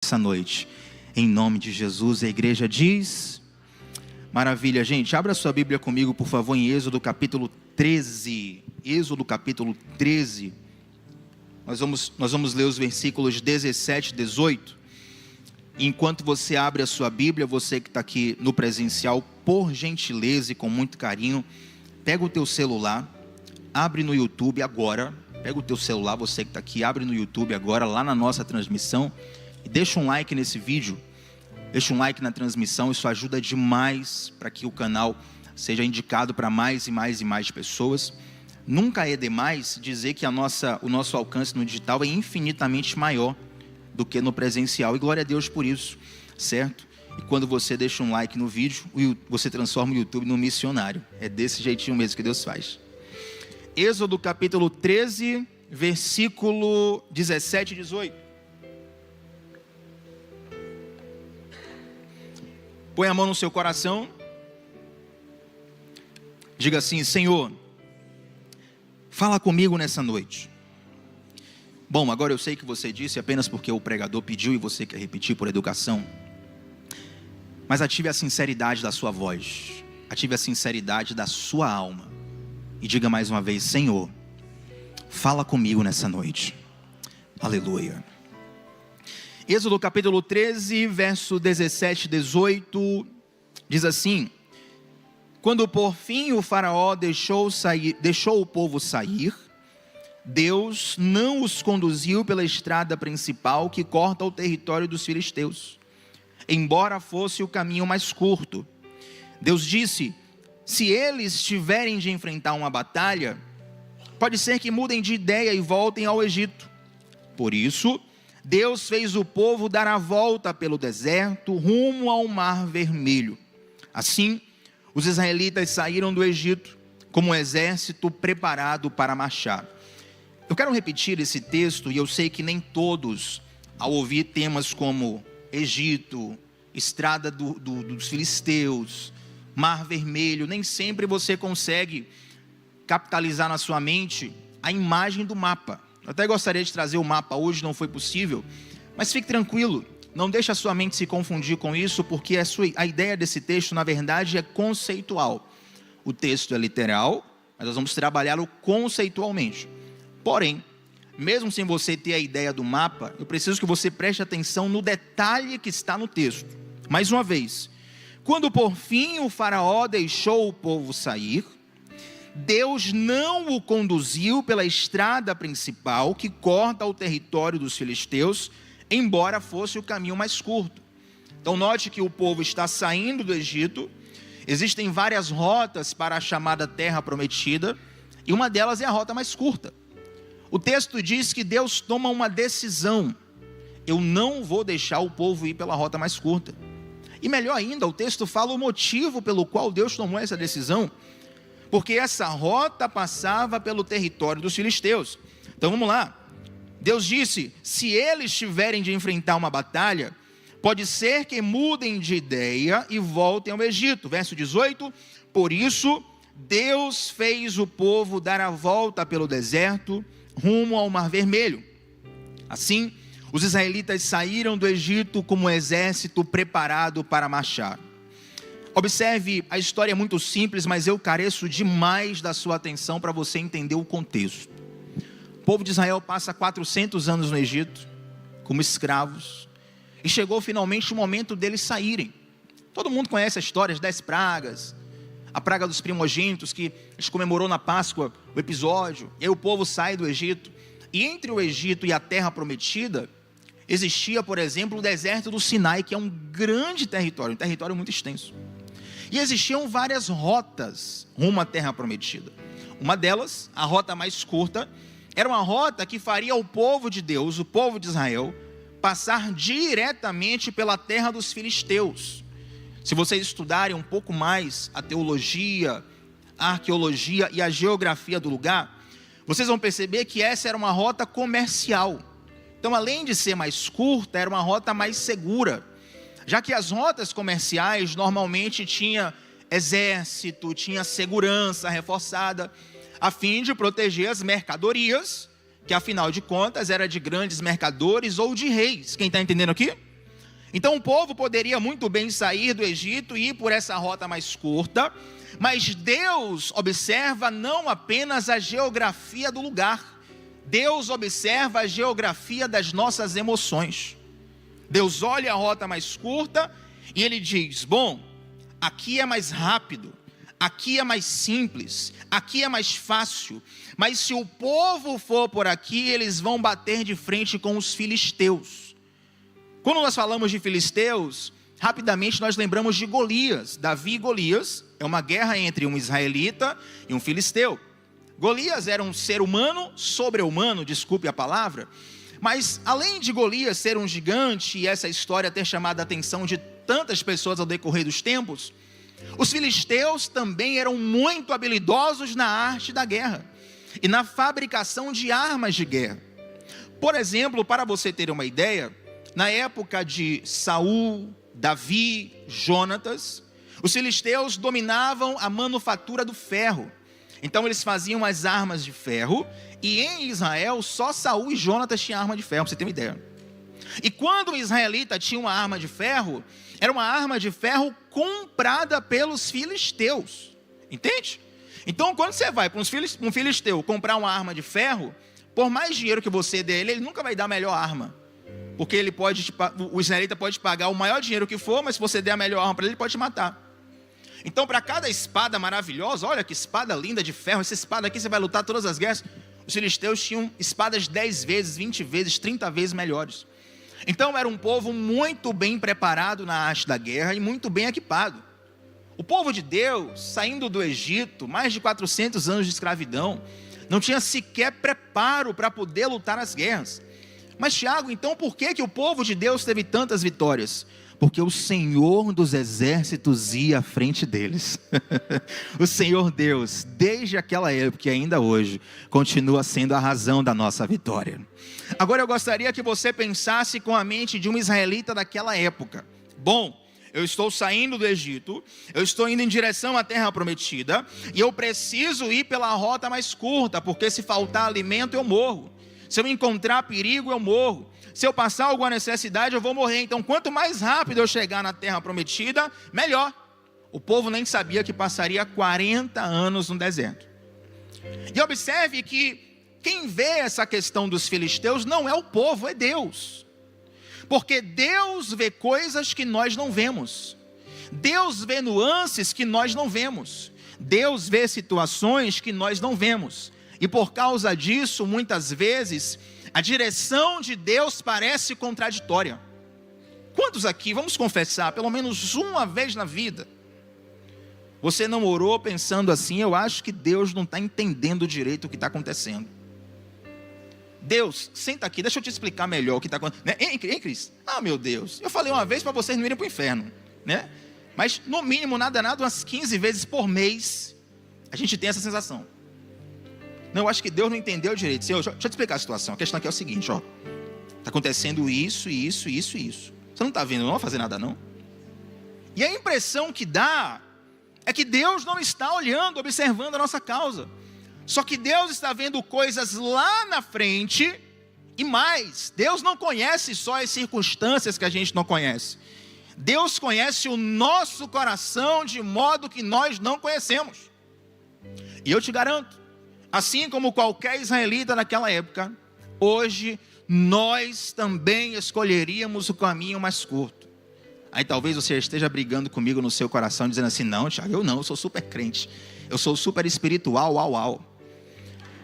essa noite, em nome de Jesus. A igreja diz: maravilha, gente. Abra sua Bíblia comigo, por favor, em Êxodo capítulo 13. Êxodo capítulo 13. Nós vamos ler os versículos 17 e 18. Enquanto você abre a sua Bíblia, você que está aqui no presencial, por gentileza e com muito carinho, pega o teu celular, abre no YouTube agora. Pega o teu celular, você que está aqui, abre no YouTube agora, lá na nossa transmissão, e deixa um like nesse vídeo, deixa um like na transmissão. Isso ajuda demais para que o canal seja indicado para mais e mais e mais pessoas. Nunca é demais dizer que o nosso alcance no digital é infinitamente maior do que no presencial, e glória a Deus por isso, certo? E quando você deixa um like no vídeo, você transforma o YouTube num missionário. É desse jeitinho mesmo que Deus faz. Êxodo capítulo 13, versículo 17 e 18. Põe a mão no seu coração. Diga assim: Senhor, fala comigo nessa noite. Bom, agora eu sei que você disse apenas porque o pregador pediu e você quer repetir por educação. Mas ative a sinceridade da sua voz. Ative a sinceridade da sua alma. E diga mais uma vez: Senhor, fala comigo nessa noite. Aleluia. Êxodo capítulo 13, verso 17 e 18, diz assim: quando por fim o faraó deixou o povo sair, Deus não os conduziu pela estrada principal que corta o território dos filisteus, embora fosse o caminho mais curto. Deus disse: se eles tiverem de enfrentar uma batalha, pode ser que mudem de ideia e voltem ao Egito. Por isso, Deus fez o povo dar a volta pelo deserto, rumo ao Mar Vermelho. Assim, os israelitas saíram do Egito como um exército preparado para marchar. Eu quero repetir esse texto, e eu sei que nem todos, ao ouvir temas como Egito, estrada dos filisteus, Mar Vermelho, nem sempre você consegue capitalizar na sua mente a imagem do mapa. Eu até gostaria de trazer o mapa hoje, não foi possível, mas fique tranquilo, não deixe a sua mente se confundir com isso, porque a ideia desse texto, na verdade, é conceitual. O texto é literal, mas nós vamos trabalhá-lo conceitualmente. Porém, mesmo sem você ter a ideia do mapa, eu preciso que você preste atenção no detalhe que está no texto. Mais uma vez: quando por fim o faraó deixou o povo sair, Deus não o conduziu pela estrada principal que corta o território dos filisteus, embora fosse o caminho mais curto. Então note que o povo está saindo do Egito. Existem várias rotas para a chamada terra prometida, e uma delas é a rota mais curta. O texto diz que Deus toma uma decisão: eu não vou deixar o povo ir pela rota mais curta. E melhor ainda, o texto fala o motivo pelo qual Deus tomou essa decisão: porque essa rota passava pelo território dos filisteus. Então vamos lá. Deus disse: se eles tiverem de enfrentar uma batalha, pode ser que mudem de ideia e voltem ao Egito. Verso 18: por isso Deus fez o povo dar a volta pelo deserto, rumo ao Mar Vermelho. Assim, os israelitas saíram do Egito como um exército preparado para marchar. Observe, a história é muito simples, mas eu careço demais da sua atenção para você entender o contexto. O povo de Israel passa 400 anos no Egito, como escravos, e chegou finalmente o momento deles saírem. Todo mundo conhece a história, as 10 pragas, a praga dos primogênitos, que a gente comemorou na Páscoa, o episódio, e aí o povo sai do Egito. E entre o Egito e a terra prometida, existia, por exemplo, o deserto do Sinai, que é um grande território, um território muito extenso. E existiam várias rotas rumo à terra prometida. Uma delas, a rota mais curta, era uma rota que faria o povo de Deus, o povo de Israel, passar diretamente pela terra dos filisteus. Se vocês estudarem um pouco mais a teologia, a arqueologia e a geografia do lugar, vocês vão perceber que essa era uma rota comercial. Então, além de ser mais curta, era uma rota mais segura, já que as rotas comerciais normalmente tinha exército, tinha segurança reforçada, a fim de proteger as mercadorias, que afinal de contas era de grandes mercadores ou de reis. Quem está entendendo aqui? Então o povo poderia muito bem sair do Egito e ir por essa rota mais curta, mas Deus observa não apenas a geografia do lugar, Deus observa a geografia das nossas emoções. Deus olha a rota mais curta e Ele diz: bom, aqui é mais rápido, aqui é mais simples, aqui é mais fácil, mas se o povo for por aqui, eles vão bater de frente com os filisteus. Quando nós falamos de filisteus, rapidamente nós lembramos de Golias. Davi e Golias é uma guerra entre um israelita e um filisteu. Golias era um ser humano, sobre-humano, desculpe a palavra, mas além de Golias ser um gigante e essa história ter chamado a atenção de tantas pessoas ao decorrer dos tempos, os filisteus também eram muito habilidosos na arte da guerra e na fabricação de armas de guerra. Por exemplo, para você ter uma ideia, na época de Saul, Davi, Jonatas, os filisteus dominavam a manufatura do ferro. Então eles faziam as armas de ferro, e em Israel só Saul e Jonatas tinham arma de ferro, para você ter uma ideia. E quando um israelita tinha uma arma de ferro, era uma arma de ferro comprada pelos filisteus, entende? Então quando você vai para um filisteu comprar uma arma de ferro, por mais dinheiro que você dê ele nunca vai dar a melhor arma. Porque o israelita pode te pagar o maior dinheiro que for, mas se você der a melhor arma para ele pode te matar. Então, para cada espada maravilhosa, olha que espada linda de ferro, essa espada aqui você vai lutar todas as guerras. Os filisteus tinham espadas 10 vezes, 20 vezes, 30 vezes melhores. Então, era um povo muito bem preparado na arte da guerra e muito bem equipado. O povo de Deus, saindo do Egito, mais de 400 anos de escravidão, não tinha sequer preparo para poder lutar as guerras. Mas Tiago, então por que o povo de Deus teve tantas vitórias? Porque o Senhor dos exércitos ia à frente deles. O Senhor Deus, desde aquela época e ainda hoje, continua sendo a razão da nossa vitória. Agora eu gostaria que você pensasse com a mente de um israelita daquela época. Bom, eu estou saindo do Egito, eu estou indo em direção à terra prometida, e eu preciso ir pela rota mais curta, porque se faltar alimento eu morro. Se eu encontrar perigo, eu morro. Se eu passar alguma necessidade, eu vou morrer. Então, quanto mais rápido eu chegar na terra prometida, melhor. O povo nem sabia que passaria 40 anos no deserto. E observe que quem vê essa questão dos filisteus não é o povo, é Deus. Porque Deus vê coisas que nós não vemos. Deus vê nuances que nós não vemos. Deus vê situações que nós não vemos. E por causa disso, muitas vezes, a direção de Deus parece contraditória. Quantos aqui, vamos confessar, pelo menos uma vez na vida, você não orou pensando assim: eu acho que Deus não está entendendo direito o que está acontecendo. Deus, senta aqui, deixa eu te explicar melhor o que está acontecendo. Hein, Cris? Ah, meu Deus, eu falei uma vez para vocês não irem para o inferno, né? Mas no mínimo, nada, umas 15 vezes por mês, a gente tem essa sensação. Não, eu acho que Deus não entendeu direito. Senhor, deixa eu te explicar a situação. A questão aqui é o seguinte, ó. Está acontecendo isso. Você não está vendo, não vai fazer nada não. E a impressão que dá é que Deus não está olhando, observando a nossa causa. Só que Deus está vendo coisas lá na frente. E mais, Deus não conhece só as circunstâncias que a gente não conhece. Deus conhece o nosso coração de modo que nós não conhecemos. E eu te garanto, assim como qualquer israelita naquela época, hoje nós também escolheríamos o caminho mais curto. Aí talvez você esteja brigando comigo no seu coração, dizendo assim: não, Tiago, eu sou super crente, eu sou super espiritual, uau.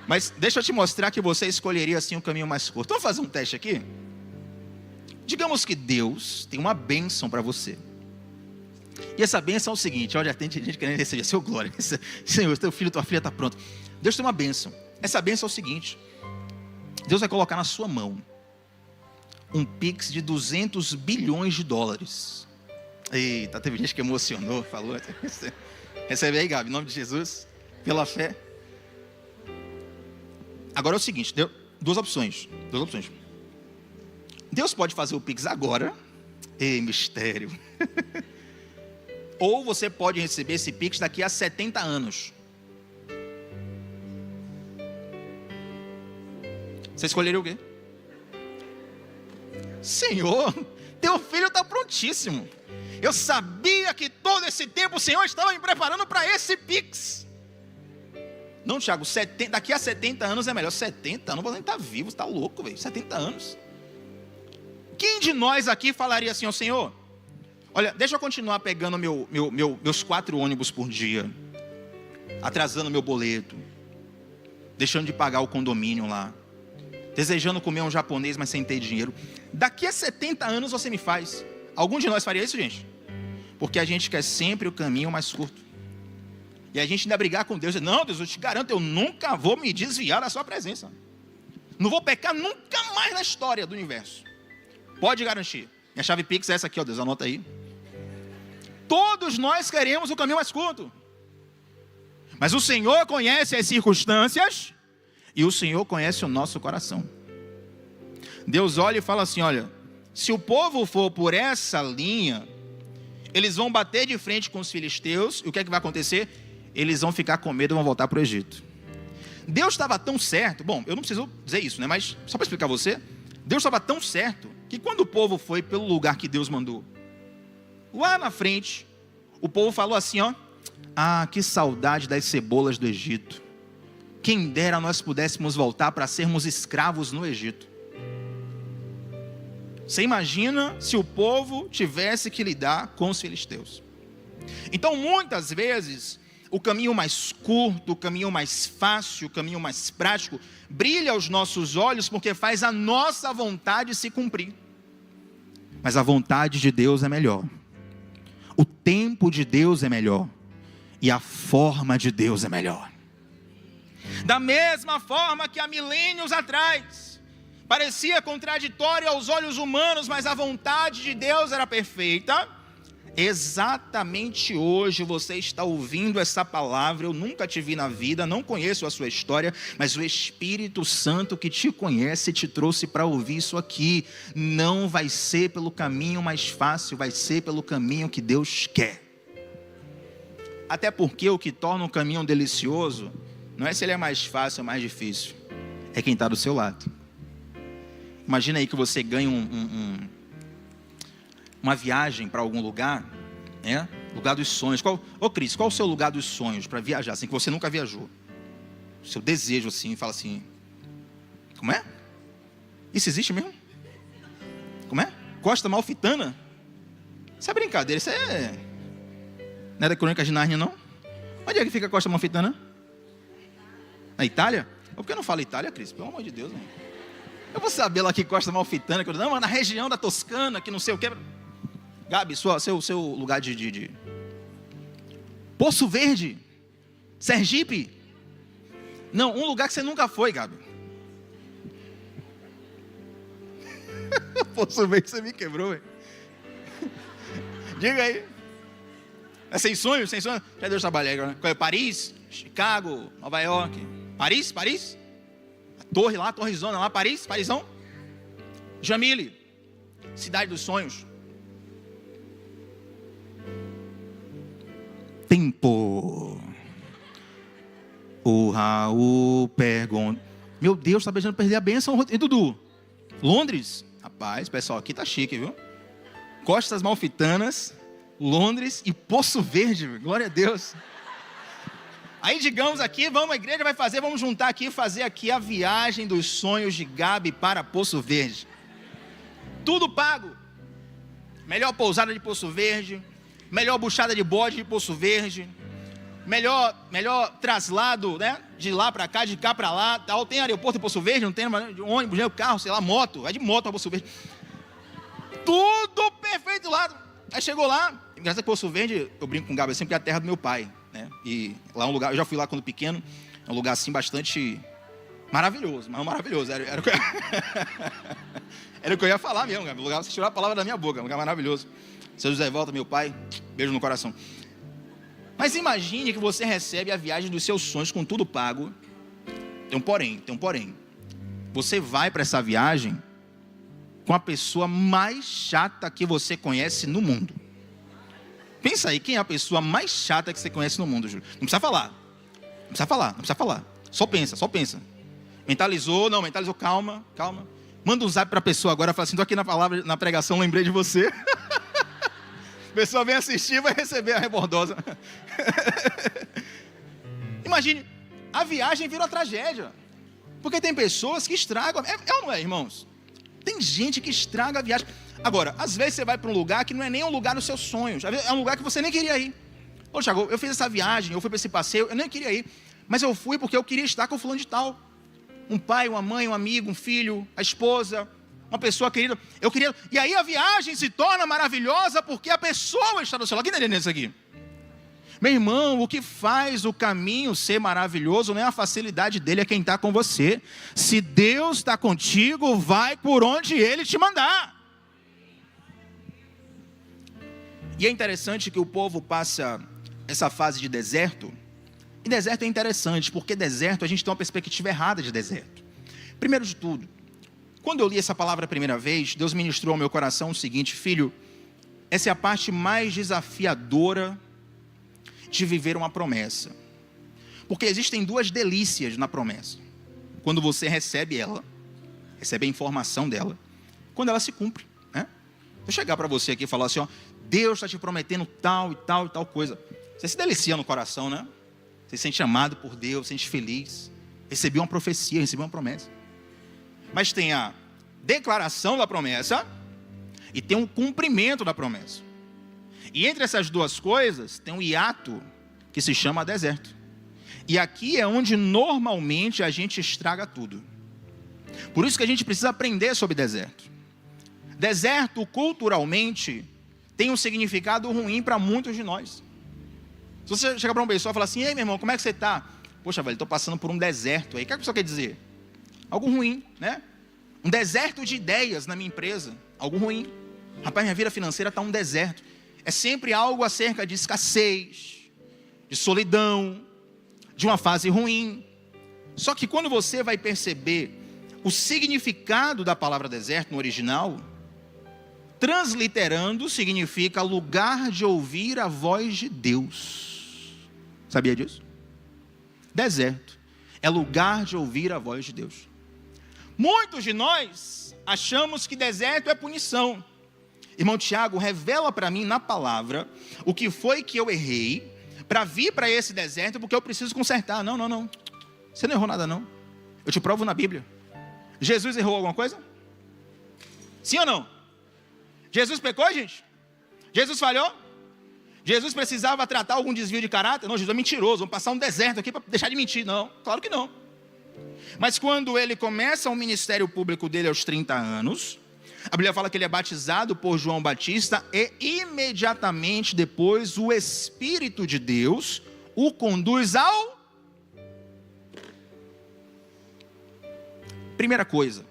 Mas deixa eu te mostrar que você escolheria assim o caminho mais curto. Vamos fazer um teste aqui? Digamos que Deus tem uma bênção para você. E essa bênção é o seguinte: olha, tem gente querendo receber, seu glória, Senhor, teu filho, tua filha está pronto. Deus tem uma bênção. Essa bênção é o seguinte: Deus vai colocar na sua mão um Pix de 200 bilhões de dólares. Eita, teve gente que emocionou, falou. Recebe aí, Gabi, em nome de Jesus, pela fé. Agora é o seguinte, duas opções. Deus pode fazer o Pix agora. Ei, mistério. Ou você pode receber esse Pix daqui a 70 anos. Você escolheria o quê? Senhor, teu filho está prontinho. certíssimo. Eu sabia que todo esse tempo o Senhor estava me preparando para esse Pix. Não, Tiago, daqui a 70 anos é melhor. 70 anos, não vou nem estar vivo, você está louco, velho. 70 anos. Quem de nós aqui falaria assim ao Senhor? Olha, deixa eu continuar pegando meus 4 ônibus por dia, atrasando meu boleto, deixando de pagar o condomínio lá, desejando comer um japonês, mas sem ter dinheiro. Daqui a 70 anos você me faz. Algum de nós faria isso, gente? Porque a gente quer sempre o caminho mais curto. E a gente ainda brigar com Deus. Não, Deus, eu te garanto, eu nunca vou me desviar da sua presença. Não vou pecar nunca mais na história do universo. Pode garantir. Minha chave Pix é essa aqui, ó, Deus, anota aí. Todos nós queremos o caminho mais curto. Mas o Senhor conhece as circunstâncias e o Senhor conhece o nosso coração. Deus olha e fala assim, olha, se o povo for por essa linha, eles vão bater de frente com os filisteus, e o que é que vai acontecer? Eles vão ficar com medo e vão voltar para o Egito. Deus estava tão certo, bom, eu não preciso dizer isso, né? Mas só para explicar a você, Deus estava tão certo, que quando o povo foi pelo lugar que Deus mandou, lá na frente, o povo falou assim, ó, ah, que saudade das cebolas do Egito. Quem dera nós pudéssemos voltar para sermos escravos no Egito. Você imagina se o povo tivesse que lidar com os filisteus. Então, muitas vezes, o caminho mais curto, o caminho mais fácil, o caminho mais prático, brilha aos nossos olhos porque faz a nossa vontade se cumprir. Mas a vontade de Deus é melhor. O tempo de Deus é melhor. E a forma de Deus é melhor. Da mesma forma que há milênios atrás, parecia contraditório aos olhos humanos, mas a vontade de Deus era perfeita. Exatamente hoje você está ouvindo essa palavra. Eu nunca te vi na vida, não conheço a sua história, mas o Espírito Santo que te conhece te trouxe para ouvir isso aqui. Não vai ser pelo caminho mais fácil, vai ser pelo caminho que Deus quer. Até porque o que torna o caminho delicioso não é se ele é mais fácil ou mais difícil, é quem está do seu lado. Imagina aí que você ganha uma viagem para algum lugar, né? Lugar dos sonhos. Cris, qual é o seu lugar dos sonhos para viajar, assim, que você nunca viajou? O seu desejo, assim, fala assim, como é? Isso existe mesmo? Como é? Costa Amalfitana? Isso é brincadeira, isso é... Não é da Crônica de Nárnia, não? Onde é que fica a Costa Amalfitana? Na Itália? Por que eu não falo Itália, Cris? Pelo amor de Deus, né? Eu vou saber lá que Costa Amalfitana, que eu não, mas na região da Toscana, que não sei o que. Gabi, seu lugar de... Poço Verde, Sergipe. Não, um lugar que você nunca foi, Gabi. Poço Verde, você me quebrou, velho. Diga aí. É sem sonho? Sem sonho? Já Deus trabalha agora, né? Paris, Chicago, Nova York. Paris? A torre lá, a torrezona lá, Parisão. Jamile, cidade dos sonhos. Tempo. O Raul pergunta. Meu Deus, está beijando perder a bênção. E Dudu? Londres? Rapaz, o pessoal aqui tá chique, viu? Costas Amalfitanas, Londres e Poço Verde, glória a Deus. Aí digamos aqui, vamos, a igreja vai fazer, vamos juntar aqui e fazer aqui a viagem dos sonhos de Gabi para Poço Verde. Tudo pago. Melhor pousada de Poço Verde, melhor buchada de bode de Poço Verde, melhor traslado, né? De lá para cá, de cá para lá. Tal. Tem aeroporto em Poço Verde, não tem ônibus, nem carro, sei lá, moto. Vai de moto para Poço Verde. Tudo perfeito lá. Aí chegou lá, graças a Poço Verde, eu brinco com o Gabi, sempre é a terra do meu pai, né? E lá é um lugar, eu já fui lá quando pequeno, é um lugar assim bastante maravilhoso, mas maravilhoso, era o que era o que eu ia falar mesmo, Gabi. O lugar, você tirou a palavra da minha boca, um lugar maravilhoso. Seu José Volta, meu pai, beijo no coração. Mas imagine que você recebe a viagem dos seus sonhos com tudo pago. Tem um porém. Você vai para essa viagem com a pessoa mais chata que você conhece no mundo. Pensa aí, quem é a pessoa mais chata que você conhece no mundo, Júlio? Não precisa falar. Só pensa. Mentalizou, calma. Manda um zap para a pessoa agora, fala assim, estou aqui na palavra, na pregação, lembrei de você. pessoa vem assistir e vai receber a rebordosa. Imagine, a viagem vira uma tragédia. Porque tem pessoas que estragam. É ou não é, irmãos? Tem gente que estraga a viagem. Agora, às vezes você vai para um lugar que não é nem um lugar dos seus sonhos. É um lugar que você nem queria ir. Ô, Thiago, eu fiz essa viagem, eu fui para esse passeio, eu nem queria ir. Mas eu fui porque eu queria estar com o fulano de tal. Um pai, uma mãe, um amigo, um filho, a esposa, uma pessoa querida. Eu queria. E aí a viagem se torna maravilhosa porque a pessoa está do seu lado. Quem está entendendo isso aqui? Meu irmão, o que faz o caminho ser maravilhoso não é a facilidade dele, é quem está com você. Se Deus está contigo, vai por onde Ele te mandar. E é interessante que o povo passa essa fase de deserto. E deserto é interessante, porque deserto, a gente tem uma perspectiva errada de deserto. Primeiro de tudo, quando eu li essa palavra a primeira vez, Deus ministrou ao meu coração o seguinte: filho, essa é a parte mais desafiadora de viver uma promessa. Porque existem duas delícias na promessa. Quando você recebe ela, recebe a informação dela, quando ela se cumpre, né? Se eu chegar para você aqui e falar assim, ó, Deus está te prometendo tal e tal e tal coisa, você se delicia no coração, né? Você se sente amado por Deus, se sente feliz. Recebeu uma profecia, recebeu uma promessa. Mas tem a declaração da promessa e tem um cumprimento da promessa. E entre essas duas coisas tem um hiato que se chama deserto. E aqui é onde normalmente a gente estraga tudo. Por isso que a gente precisa aprender sobre deserto. Deserto, culturalmente, tem um significado ruim para muitos de nós. Se você chegar para uma pessoa e falar assim, ei meu irmão, como é que você está? Poxa, velho, estou passando por um deserto aí. O que a pessoa quer dizer? Algo ruim, né? Um deserto de ideias na minha empresa. Algo ruim. Rapaz, minha vida financeira está um deserto. É sempre algo acerca de escassez, de solidão, de uma fase ruim. Só que quando você vai perceber o significado da palavra deserto no original, transliterando significa lugar de ouvir a voz de Deus. Sabia disso? Deserto é lugar de ouvir a voz de Deus. Muitos de nós achamos que deserto é punição. Irmão Tiago, revela para mim na palavra o que foi que eu errei para vir para esse deserto, porque eu preciso consertar. Não. Você não errou nada, não. Eu te provo na Bíblia. Jesus errou alguma coisa? Sim ou não? Jesus pecou, gente? Jesus falhou? Jesus precisava tratar algum desvio de caráter? Não, Jesus é mentiroso, vamos passar um deserto aqui para deixar de mentir. Não, claro que não. Mas quando ele começa o ministério público dele aos 30 anos, a Bíblia fala que ele é batizado por João Batista e imediatamente depois o Espírito de Deus o conduz ao... Primeira coisa,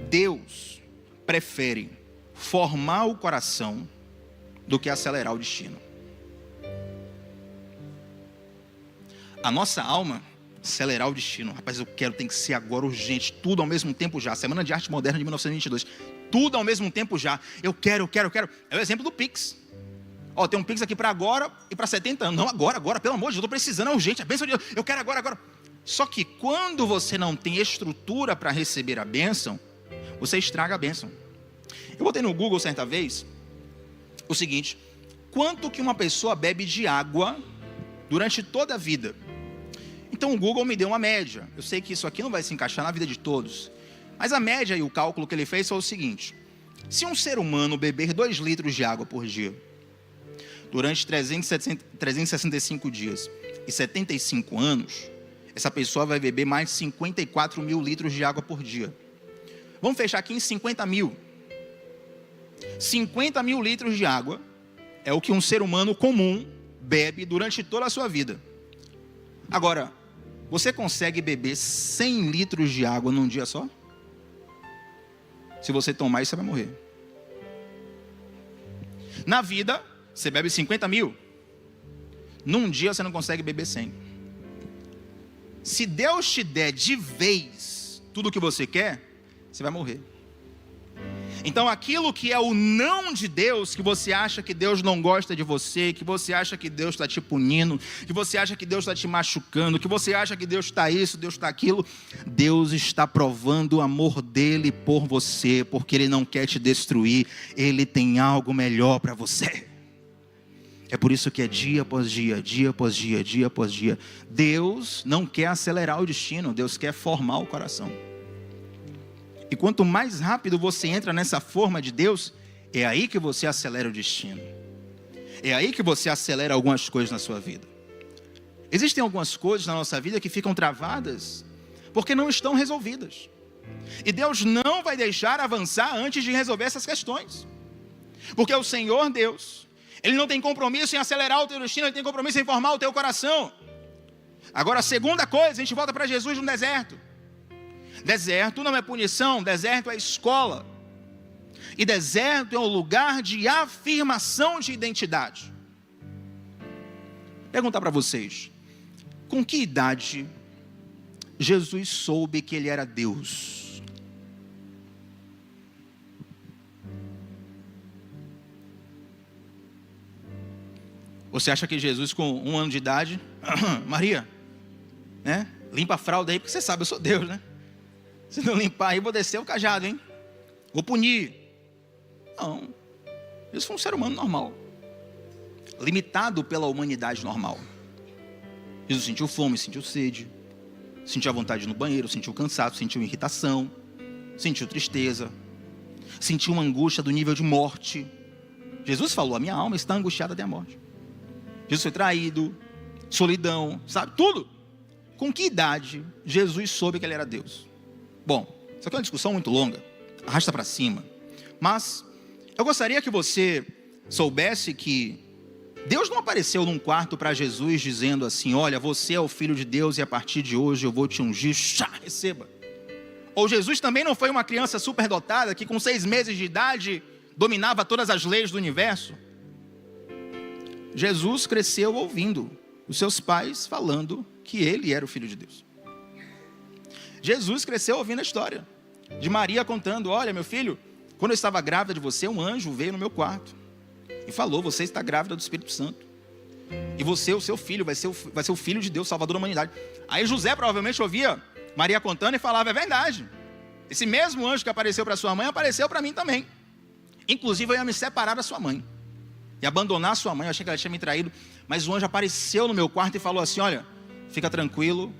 Deus prefere formar o coração do que acelerar o destino. A nossa alma acelerar o destino. Rapaz, tem que ser agora urgente, tudo ao mesmo tempo já. Semana de Arte Moderna de 1922. Tudo ao mesmo tempo já. Eu quero. É o exemplo do Pix. Ó, tem um Pix aqui para agora e para 70 anos. Não, agora, pelo amor de Deus, eu estou precisando, é urgente. A bênção de Deus, eu quero agora. Só que quando você não tem estrutura para receber a bênção, você estraga a bênção. Eu botei no Google certa vez o seguinte: quanto que uma pessoa bebe de água durante toda a vida? Então o Google me deu uma média. Eu sei que isso aqui não vai se encaixar na vida de todos, mas a média e o cálculo que ele fez foi o seguinte: se um ser humano beber 2 litros de água por dia, durante 365 dias e 75 anos, essa pessoa vai beber mais de 54 mil litros de água por dia. Vamos fechar aqui em 50 mil. 50 mil litros de água é o que um ser humano comum bebe durante toda a sua vida. Agora, você consegue beber 100 litros de água num dia só? Se você tomar isso, você vai morrer. Na vida, você bebe 50 mil. Num dia você não consegue beber 100. Se Deus te der de vez tudo o que você quer, você vai morrer. Então aquilo que é o não de Deus, que você acha que Deus não gosta de você, que você acha que Deus está te punindo, que você acha que Deus está te machucando, que você acha que Deus está isso, Deus está aquilo, Deus está provando o amor dele por você, porque ele não quer te destruir, ele tem algo melhor para você. É por isso que é dia após dia, dia após dia, dia após dia. Deus não quer acelerar o destino, Deus quer formar o coração. E quanto mais rápido você entra nessa forma de Deus, é aí que você acelera o destino. É aí que você acelera algumas coisas na sua vida. Existem algumas coisas na nossa vida que ficam travadas porque não estão resolvidas. E Deus não vai deixar avançar antes de resolver essas questões. Porque o Senhor Deus, Ele não tem compromisso em acelerar o teu destino, Ele tem compromisso em formar o teu coração. Agora a segunda coisa, a gente volta para Jesus no deserto. Deserto não é punição, deserto é escola. E deserto é um lugar de afirmação de identidade. Vou perguntar para vocês, com que idade Jesus soube que Ele era Deus? Você acha que Jesus com 1 ano de idade, Maria, né? Limpa a fralda aí, porque você sabe, eu sou Deus, né? Se não limpar aí, vou descer o cajado, hein? Vou punir. Não. Jesus foi um ser humano normal. Limitado pela humanidade normal. Jesus sentiu fome, sentiu sede. Sentiu a vontade de ir no banheiro, sentiu cansaço, sentiu irritação. Sentiu tristeza. Sentiu uma angústia do nível de morte. Jesus falou, a minha alma está angustiada até a morte. Jesus foi traído. Solidão, sabe? Tudo. Com que idade Jesus soube que Ele era Deus? Bom, isso aqui é uma discussão muito longa, arrasta para cima, mas eu gostaria que você soubesse que Deus não apareceu num quarto para Jesus dizendo assim, olha, você é o Filho de Deus e a partir de hoje eu vou te ungir, receba. Ou Jesus também não foi uma criança superdotada que com 6 meses de idade dominava todas as leis do universo. Jesus cresceu ouvindo os seus pais falando que Ele era o Filho de Deus. Jesus cresceu ouvindo a história de Maria contando, olha meu filho, quando eu estava grávida de você, um anjo veio no meu quarto e falou, você está grávida do Espírito Santo. E você, o seu filho, vai ser o Filho de Deus, Salvador da humanidade. Aí José provavelmente ouvia Maria contando e falava, é verdade. Esse mesmo anjo que apareceu para sua mãe, apareceu para mim também. Inclusive eu ia me separar da sua mãe e abandonar sua mãe, eu achei que ela tinha me traído. Mas o anjo apareceu no meu quarto e falou assim, olha, fica tranquilo,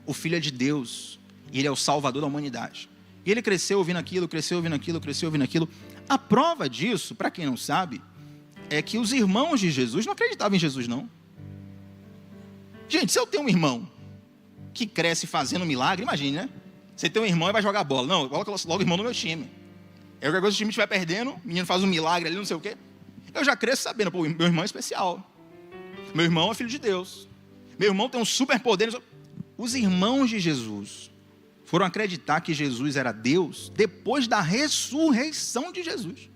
o Filho é de Deus. E Ele é o Salvador da humanidade. E ele cresceu ouvindo aquilo, cresceu ouvindo aquilo, cresceu ouvindo aquilo. A prova disso, para quem não sabe, é que os irmãos de Jesus não acreditavam em Jesus, não. Gente, se eu tenho um irmão que cresce fazendo milagre, imagine, né? Você tem um irmão e vai jogar bola. Não, coloca logo o irmão no meu time. Aí qualquer coisa, se o time estiver perdendo, o menino faz um milagre ali, não sei o quê. Eu já cresço sabendo, pô, meu irmão é especial. Meu irmão é filho de Deus. Meu irmão tem um superpoder. Os irmãos de Jesus foram acreditar que Jesus era Deus depois da ressurreição de Jesus.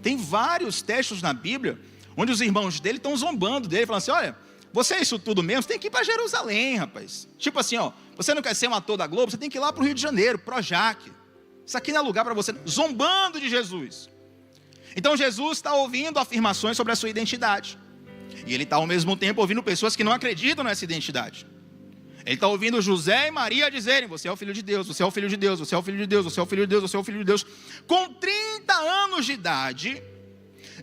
Tem vários textos na Bíblia onde os irmãos dele estão zombando dele, falando assim, olha, você é isso tudo mesmo, você tem que ir para Jerusalém, rapaz. Tipo assim, ó, você não quer ser um ator da Globo, você tem que ir lá para o Rio de Janeiro, Projac. Isso aqui não é lugar para você, zombando de Jesus. Então Jesus está ouvindo afirmações sobre a sua identidade. E ele está ao mesmo tempo ouvindo pessoas que não acreditam nessa identidade. Ele está ouvindo José e Maria dizerem, você é o Filho de Deus, você é o Filho de Deus, você é o Filho de Deus, você é o Filho de Deus, você é o Filho de Deus. Com 30 anos de idade,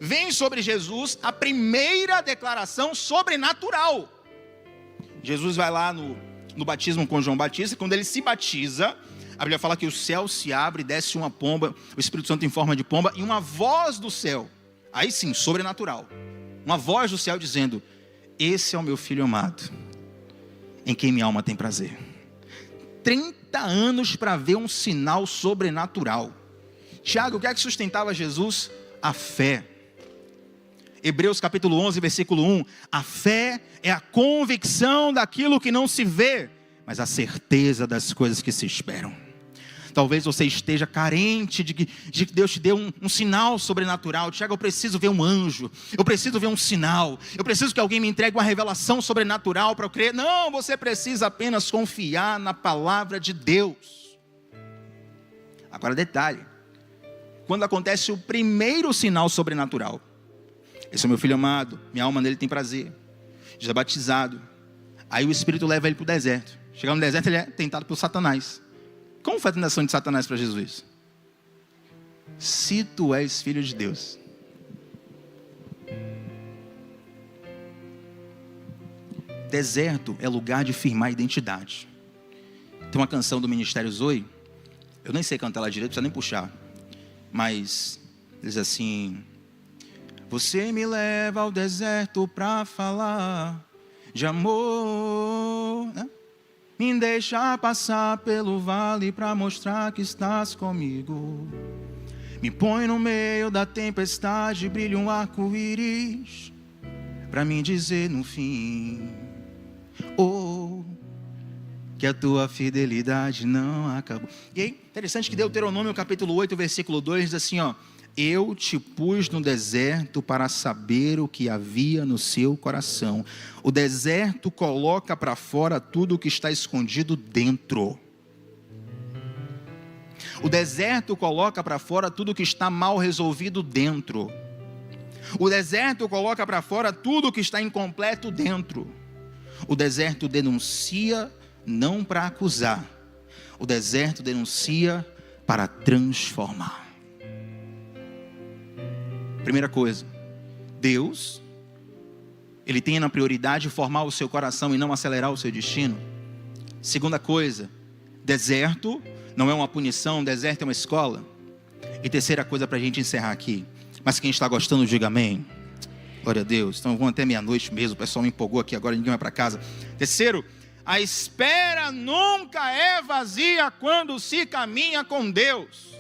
vem sobre Jesus a primeira declaração sobrenatural. Jesus vai lá no batismo com João Batista, e quando ele se batiza, a Bíblia fala que o céu se abre, desce uma pomba, o Espírito Santo em forma de pomba, e uma voz do céu, aí sim, sobrenatural, uma voz do céu dizendo, esse é o meu Filho amado, em quem minha alma tem prazer. 30 anos para ver um sinal sobrenatural. Tiago, o que é que sustentava Jesus? A fé. Hebreus capítulo 11, versículo 1. A fé é a convicção daquilo que não se vê, mas a certeza das coisas que se esperam. Talvez você esteja carente de que Deus te dê um sinal sobrenatural. Tiago, eu preciso ver um anjo, eu preciso ver um sinal, eu preciso que alguém me entregue uma revelação sobrenatural para eu crer. Não, você precisa apenas confiar na palavra de Deus. Agora detalhe, quando acontece o primeiro sinal sobrenatural. Esse é o meu filho amado, minha alma nele tem prazer. Já é batizado. Aí o Espírito leva ele para o deserto. Chegando no deserto, ele é tentado por Satanás. Como foi a tentação de Satanás para Jesus? Se tu és filho de Deus. Deserto é lugar de firmar identidade. Tem uma canção do Ministério Zoe, eu nem sei cantar ela direito, não precisa nem puxar, mas diz assim: você me leva ao deserto para falar de amor, né? Me deixa passar pelo vale para mostrar que estás comigo. Me põe no meio da tempestade, brilha um arco-íris para me dizer no fim, oh, que a tua fidelidade não acabou. E aí, interessante que Deuteronômio capítulo 8, versículo 2 diz assim, ó: eu te pus no deserto para saber o que havia no seu coração. O deserto coloca para fora tudo o que está escondido dentro. O deserto coloca para fora tudo o que está mal resolvido dentro. O deserto coloca para fora tudo o que está incompleto dentro. O deserto denuncia não para acusar. O deserto denuncia para transformar. Primeira coisa, Deus, Ele tem na prioridade formar o seu coração e não acelerar o seu destino. Segunda coisa, deserto não é uma punição, deserto é uma escola. E terceira coisa para a gente encerrar aqui, mas quem está gostando, diga amém. Glória a Deus. Então vamos até meia-noite mesmo, o pessoal me empolgou aqui, agora ninguém vai para casa. Terceiro, a espera nunca é vazia quando se caminha com Deus.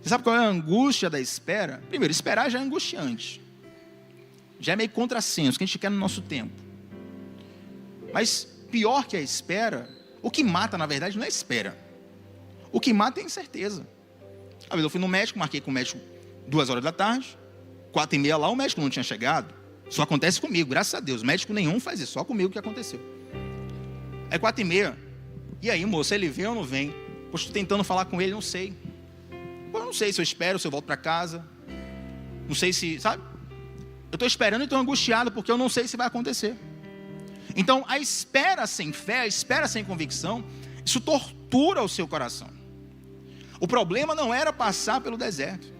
Você sabe qual é a angústia da espera? Primeiro, esperar já é angustiante. Já é meio contrassenso, que a gente quer no nosso tempo. Mas pior que a espera, o que mata na verdade não é a espera. O que mata é a incerteza. Às vezes eu fui no médico, marquei com o médico 2 horas da tarde, 4h30 lá, o médico não tinha chegado. Só acontece comigo, graças a Deus. Médico nenhum faz isso, só comigo que aconteceu. É 4h30. E aí, moço, ele vem ou não vem? Pô, estou tentando falar com ele, não sei. Pô, eu não sei se eu espero, se eu volto para casa. Não sei se, sabe? Eu estou esperando e estou angustiado porque eu não sei se vai acontecer. Então, a espera sem fé, a espera sem convicção, isso tortura o seu coração. O problema não era passar pelo deserto.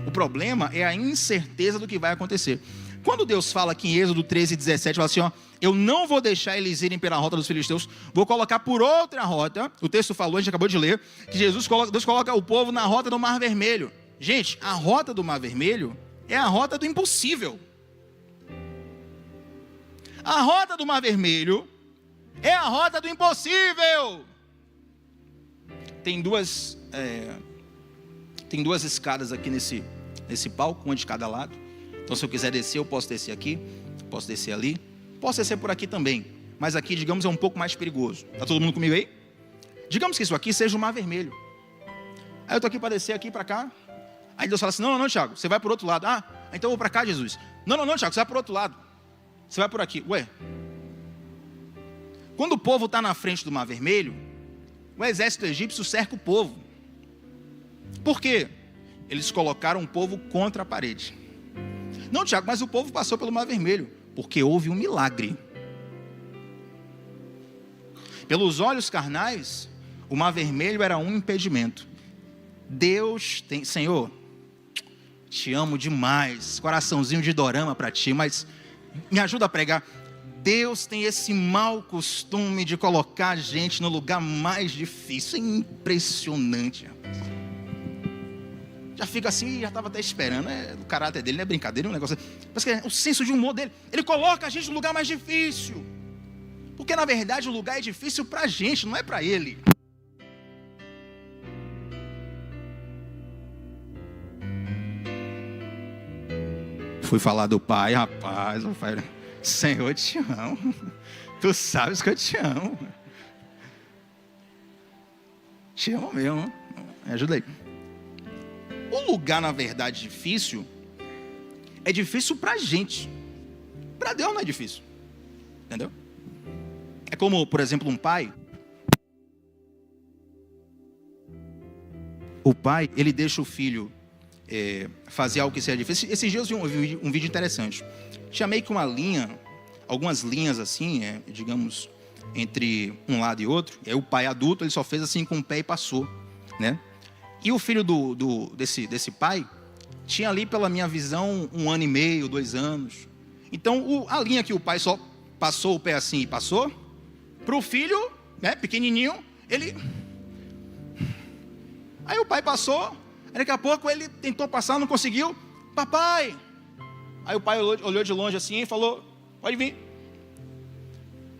O problema é a incerteza do que vai acontecer. Quando Deus fala aqui em Êxodo 13:17, fala assim, ó: eu não vou deixar eles irem pela rota dos filisteus, vou colocar por outra rota. O texto falou, a gente acabou de ler, que Deus coloca o povo na rota do Mar Vermelho. Gente, a rota do Mar Vermelho é a rota do impossível. A rota do Mar Vermelho é a rota do impossível. Tem duas escadas aqui nesse palco, uma de cada lado. Então, se eu quiser descer, eu posso descer aqui, posso descer ali, posso descer por aqui também. Mas aqui, digamos, é um pouco mais perigoso. Está todo mundo comigo aí? Digamos que isso aqui seja o Mar Vermelho. Aí eu estou aqui para descer aqui para cá. Aí Deus fala assim: não, Tiago, você vai por outro lado. Ah, então eu vou para cá, Jesus. Não, Tiago, você vai por outro lado. Você vai por aqui. Ué, quando o povo está na frente do Mar Vermelho, o exército egípcio cerca o povo. Por quê? Eles colocaram o povo contra a parede. Não, Tiago, mas o povo passou pelo Mar Vermelho, porque houve um milagre. Pelos olhos carnais, o Mar Vermelho era um impedimento. Deus tem, Senhor, te amo demais, coraçãozinho de dorama para ti, mas me ajuda a pregar. Deus tem esse mau costume de colocar a gente no lugar mais difícil. É impressionante. Já fica assim, já estava até esperando. O caráter dele não é brincadeira, é um negócio. Mas que é o senso de humor dele. Ele coloca a gente no lugar mais difícil. Porque na verdade o lugar é difícil para a gente, não é para ele. Fui falar do pai, rapaz. O pai, Senhor, eu te amo. Tu sabes que eu te amo. Te amo mesmo. Me ajuda aí. O lugar, na verdade, difícil, é difícil para a gente. Para Deus não é difícil. Entendeu? É como, por exemplo, um pai o pai, ele deixa o filho fazer algo que seja difícil. Esses dias eu vi um vídeo interessante. Tinha meio que uma linha, algumas linhas assim, digamos, entre um lado e outro. E aí o pai adulto, ele só fez assim com o pé e passou, né? E o filho desse pai tinha ali, pela minha visão, 1 ano e meio, 2 anos. Então a linha que o pai só passou o pé assim e passou, para o filho, né, pequenininho, ele... Aí o pai passou, daqui a pouco ele tentou passar, não conseguiu. Papai! Aí o pai olhou de longe assim e falou: pode vir.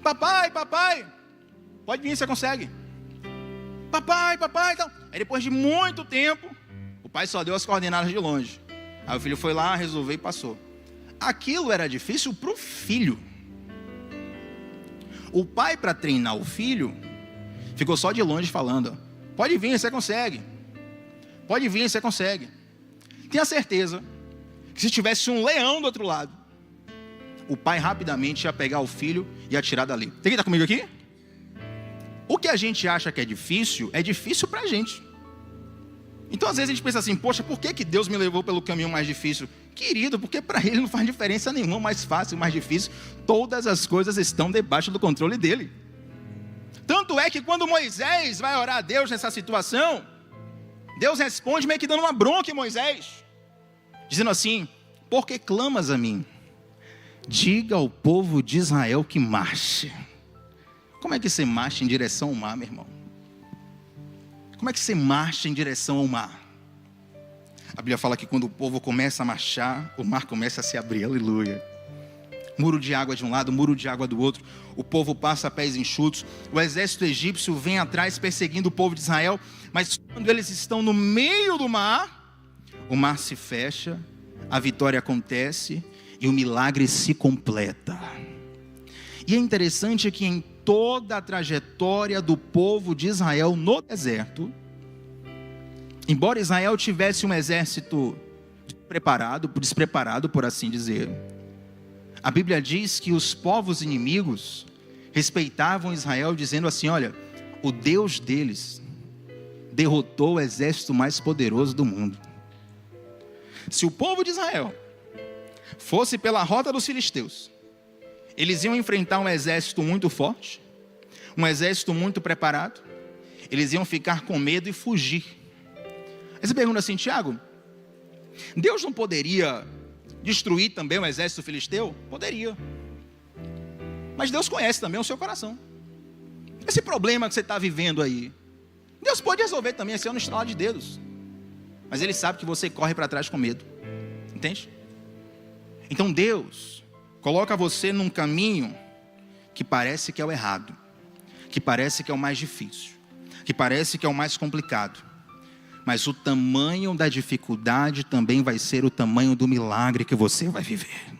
Papai, papai! Pode vir, você consegue. Papai, papai, então. Aí depois de muito tempo, o pai só deu as coordenadas de longe. Aí o filho foi lá, resolveu e passou. Aquilo era difícil para o filho. O pai, para treinar o filho, ficou só de longe falando: pode vir, você consegue. Pode vir, você consegue. Tenha certeza que se tivesse um leão do outro lado, o pai rapidamente ia pegar o filho e ia tirar dali. Tem quem está comigo aqui? O que a gente acha que é difícil para a gente. Então às vezes a gente pensa assim: poxa, por que Deus me levou pelo caminho mais difícil? Querido, porque para Ele não faz diferença nenhuma, mais fácil, mais difícil. Todas as coisas estão debaixo do controle dEle. Tanto é que quando Moisés vai orar a Deus nessa situação, Deus responde meio que dando uma bronca em Moisés, dizendo assim: por que clamas a mim? Diga ao povo de Israel que marche. Como é que você marcha em direção ao mar, meu irmão? Como é que você marcha em direção ao mar? A Bíblia fala que quando o povo começa a marchar, o mar começa a se abrir, aleluia. Muro de água de um lado, muro de água do outro. O povo passa a pés enxutos. O exército egípcio vem atrás perseguindo o povo de Israel. Mas quando eles estão no meio do mar, o mar se fecha, a vitória acontece e o milagre se completa. E é interessante que em toda a trajetória do povo de Israel no deserto, embora Israel tivesse um exército despreparado, por assim dizer, a Bíblia diz que os povos inimigos respeitavam Israel, dizendo assim: olha, o Deus deles derrotou o exército mais poderoso do mundo. Se o povo de Israel fosse pela rota dos filisteus, eles iam enfrentar um exército muito forte, um exército muito preparado, eles iam ficar com medo e fugir. Aí você pergunta assim: Tiago, Deus não poderia destruir também o exército filisteu? Poderia. Mas Deus conhece também o seu coração. Esse problema que você está vivendo aí, Deus pode resolver também assim no estalar de dedos. Mas Ele sabe que você corre para trás com medo. Entende? Então Deus coloca você num caminho que parece que é o errado, que parece que é o mais difícil, que parece que é o mais complicado. Mas o tamanho da dificuldade também vai ser o tamanho do milagre que você vai viver.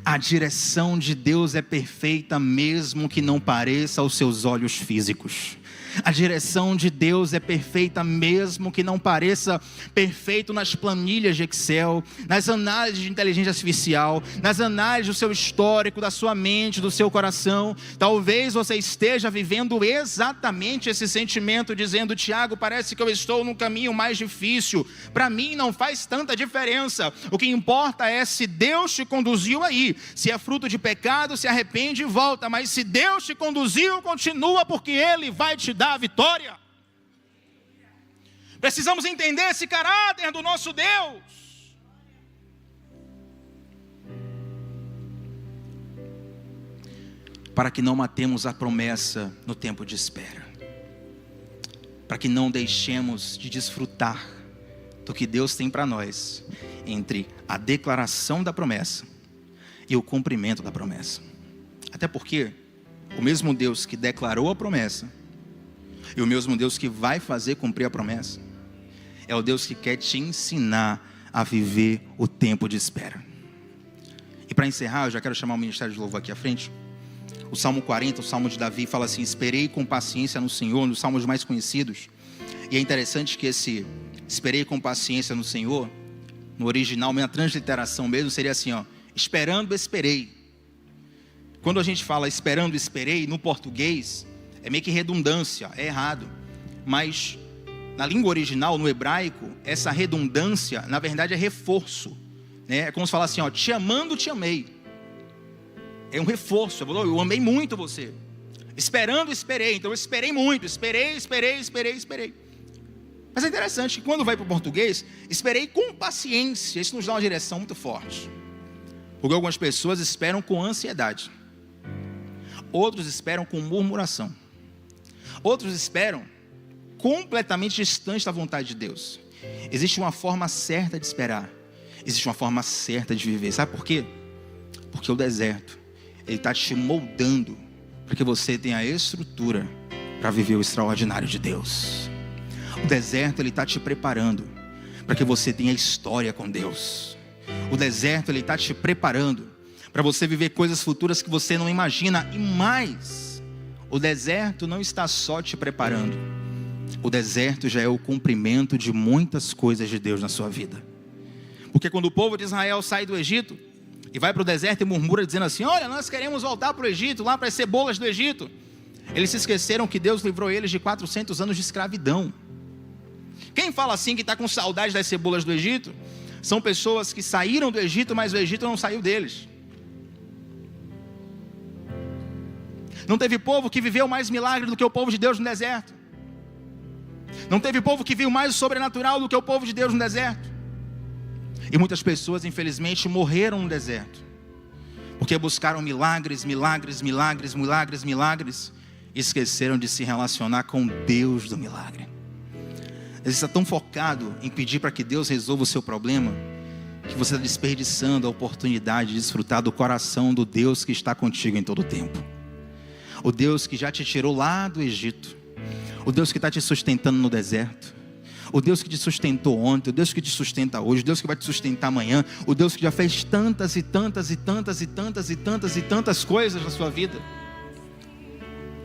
A direção de Deus é perfeita, mesmo que não pareça aos seus olhos físicos. A direção de Deus é perfeita, mesmo que não pareça perfeito nas planilhas de Excel, nas análises de inteligência artificial, nas análises do seu histórico, da sua mente, do seu coração. Talvez você esteja vivendo exatamente esse sentimento, dizendo: Tiago, parece que eu estou num caminho mais difícil. Para mim não faz tanta diferença. O que importa é se Deus te conduziu aí. Se é fruto de pecado, se arrepende e volta. Mas se Deus te conduziu, continua, porque Ele vai te dar a vitória. Precisamos entender esse caráter do nosso Deus. Para que não matemos a promessa no tempo de espera. Para que não deixemos de desfrutar do que Deus tem para nós, entre a declaração da promessa e o cumprimento da promessa. Até porque o mesmo Deus que declarou a promessa e o mesmo Deus que vai fazer cumprir a promessa é o Deus que quer te ensinar a viver o tempo de espera. E para encerrar, eu já quero chamar o Ministério de Louvor aqui à frente. O Salmo 40, o Salmo de Davi, fala assim: esperei com paciência no Senhor, nos salmos mais conhecidos. E é interessante que esse esperei com paciência no Senhor, no original, na transliteração mesmo, seria assim, ó: esperando, esperei. Quando a gente fala esperando, esperei, no português, é meio que redundância, é errado. Mas na língua original, no hebraico, essa redundância, na verdade, é reforço, né? É como se falar assim, ó, te amando, te amei. É um reforço, eu amei muito você. Esperando, esperei, então eu esperei muito, esperei. Mas é interessante que quando vai para o português, esperei com paciência, isso nos dá uma direção muito forte. Porque algumas pessoas esperam com ansiedade, outros esperam com murmuração, outros esperam completamente distante da vontade de Deus. Existe uma forma certa de esperar, existe uma forma certa de viver. Sabe por quê? Porque o deserto, ele está te moldando para que você tenha a estrutura para viver o extraordinário de Deus. O deserto, ele está te preparando para que você tenha história com Deus. O deserto, ele está te preparando para você viver coisas futuras que você não imagina. E mais, o deserto não está só te preparando, o deserto já é o cumprimento de muitas coisas de Deus na sua vida. Porque quando o povo de Israel sai do Egito e vai para o deserto e murmura dizendo assim, olha, nós queremos voltar para o Egito, lá para as cebolas do Egito, eles se esqueceram que Deus livrou eles de 400 anos de escravidão. Quem fala assim que está com saudade das cebolas do Egito, são pessoas que saíram do Egito, mas o Egito não saiu deles. Não teve povo que viveu mais milagre do que o povo de Deus no deserto. Não teve povo que viu mais o sobrenatural do que o povo de Deus no deserto. E muitas pessoas, infelizmente, morreram no deserto, porque buscaram milagres, e esqueceram de se relacionar com Deus do milagre. Você está tão focado em pedir para que Deus resolva o seu problema, que você está desperdiçando a oportunidade de desfrutar do coração do Deus que está contigo em todo o tempo. O Deus que já te tirou lá do Egito, o Deus que está te sustentando no deserto, o Deus que te sustentou ontem, o Deus que te sustenta hoje, o Deus que vai te sustentar amanhã, o Deus que já fez tantas coisas na sua vida,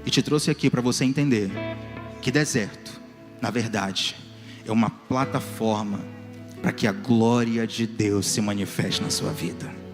e te trouxe aqui para você entender que deserto, na verdade, é uma plataforma para que a glória de Deus se manifeste na sua vida.